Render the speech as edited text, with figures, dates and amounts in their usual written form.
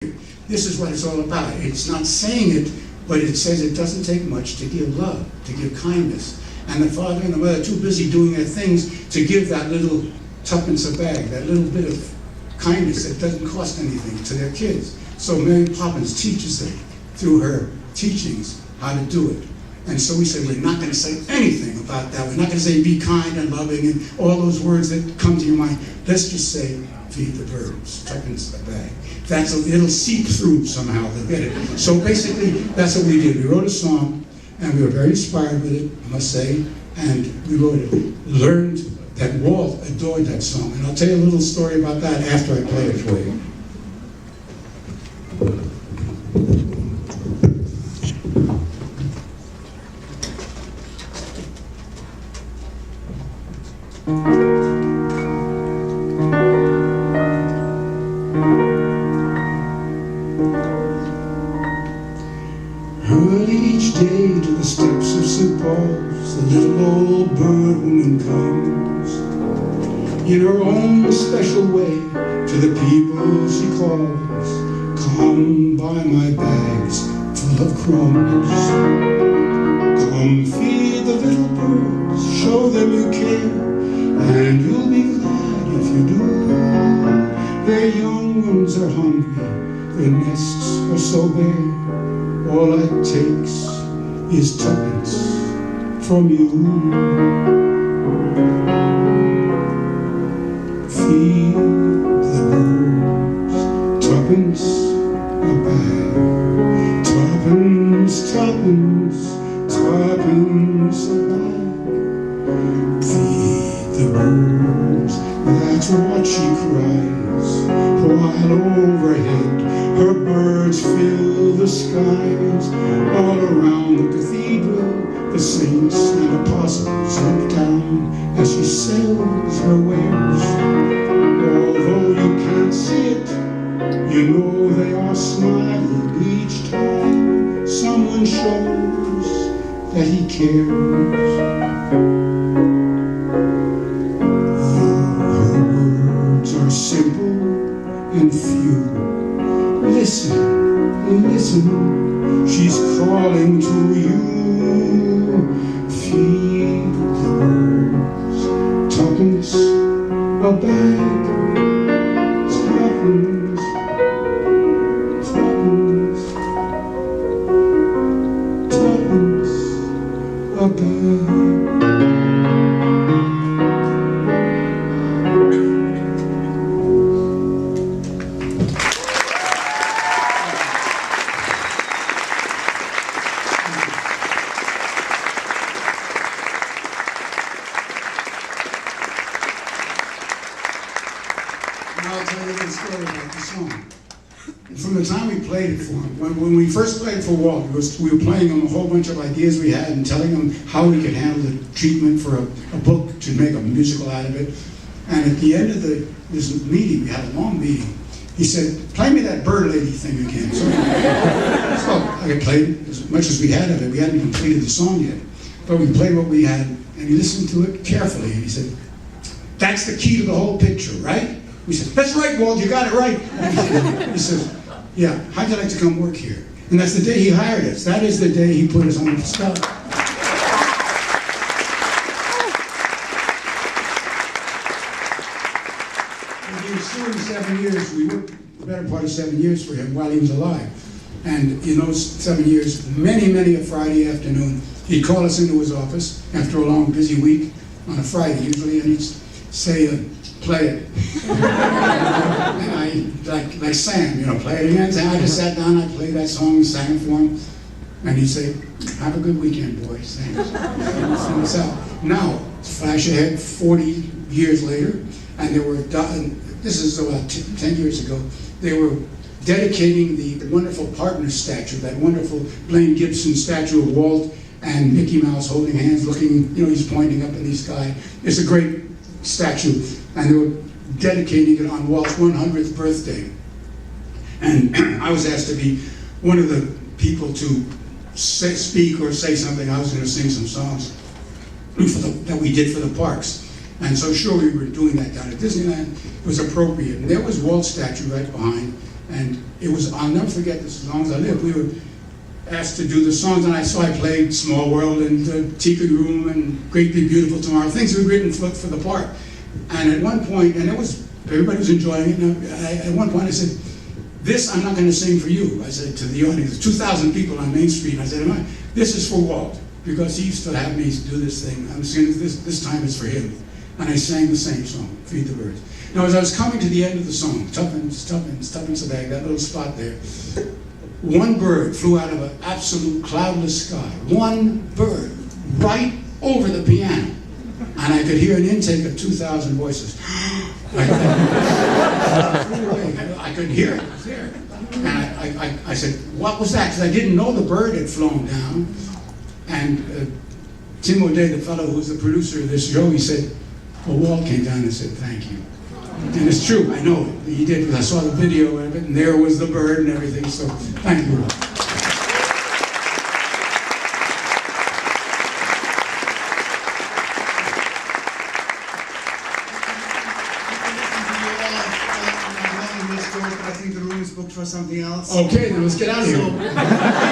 This is what it's all about. It's not saying it, but it says it doesn't take much to give love, to give kindness. And the father and the mother are too busy doing their things to give that little tuppence a bag, that little bit of kindness that doesn't cost anything to their kids. So Mary Poppins teaches them through her teachings how to do it. And so we said, we're not going to say anything about that. We're not going to say be kind and loving and all those words that come to your mind. Let's just say feed the birds, tuppence a bag. It'll seep through somehow, they'll get it. So basically, that's what we did. We wrote a song, and we were very inspired with it, I must say, and we wrote it. Learned that Walt adored that song. And I'll tell you a little story about that after I play it for you. Early each day to the steps of St. Paul's, the little old bird woman comes in her own special way to the people she calls. Come buy my bags full of crumbs. Come feed the little birds, show them you care, and you'll be glad if you do. Their young ones are hungry, their nests are so bare. All it takes is tuppence from you. Feed the birds, tuppence a bag. Tuppence, tuppence, tuppence a bag. Feed the birds, that's what she cries, while overhead her birds fill the skies. All around the cathedral, the saints and apostles look down as she sells her wares. Although you can't see it, you know they are smiling each time someone shows that he cares. Her words are simple and few. Listen, listen, she's calling to you. Feed the birds, tuppence a bag. Tuppence, tuppence, tuppence a bag. I'll tell you a little story about the song. From the time we played it for him, when we first played it for Walt, we were playing him a whole bunch of ideas we had and telling him how we could handle the treatment for a book to make a musical out of it. And at the end of this meeting, we had a long meeting, he said, play me that bird lady thing again. So I played as much as we had of it. We hadn't completed the song yet. But we played what we had, and he listened to it carefully, and he said, that's the key to the whole picture, right? We said, that's right, Walt, you got it right. He says, yeah, how'd you like to come work here? And that's the day he hired us. That is the day he put us on the spot. And he was still 7 years. We worked the better part of 7 years for him while he was alive. And in those 7 years, many a Friday afternoon, he'd call us into his office after a long, busy week on a Friday usually, and he'd say, play it. And like Sam, play it again. I just sat down, I played that song and sang it for him. And he'd say, have a good weekend, boys. Thanks. Sing us out. Now, flash ahead 40 years later, and there were, this is about 10 years ago, they were dedicating the wonderful partner statue, that wonderful Blaine Gibson statue of Walt and Mickey Mouse holding hands, looking, he's pointing up in the sky. It's a great statue, and they were dedicating it on Walt's 100th birthday. And I was asked to be one of the people to speak or say something. I was going to sing some songs that we did for the parks. And so sure, we were doing that down at Disneyland. It was appropriate. And there was Walt's statue right behind. And it was, I'll never forget this as long as I live. We were asked to do the songs, and so I played Small World and Ticket Room and Great Big Beautiful Tomorrow, things we were written for the part. And at one point, and everybody was enjoying it, and at one point I said, this I'm not going to sing for you. I said to the audience, 2,000 people on Main Street, I said, this is for Walt, because he used to have me do this thing. I'm singing this time it's for him. And I sang the same song, Feed the Birds. Now, as I was coming to the end of the song, Tuppence, Tuppence, Tuppence a bag, that little spot there, one bird flew out of an absolute cloudless sky. One bird, right over the piano. And I could hear an intake of 2,000 voices. I could hear it, it was there. And I said, what was that? Because I didn't know the bird had flown down. And Tim O'Day, the fellow who was the producer of this show, he said, well, Walt came down and said, thank you. And it's true, I know it. He did, because I saw the video of it, and there was the bird and everything, so thank you. I think the room is booked for something else. Okay, then let's get out of here.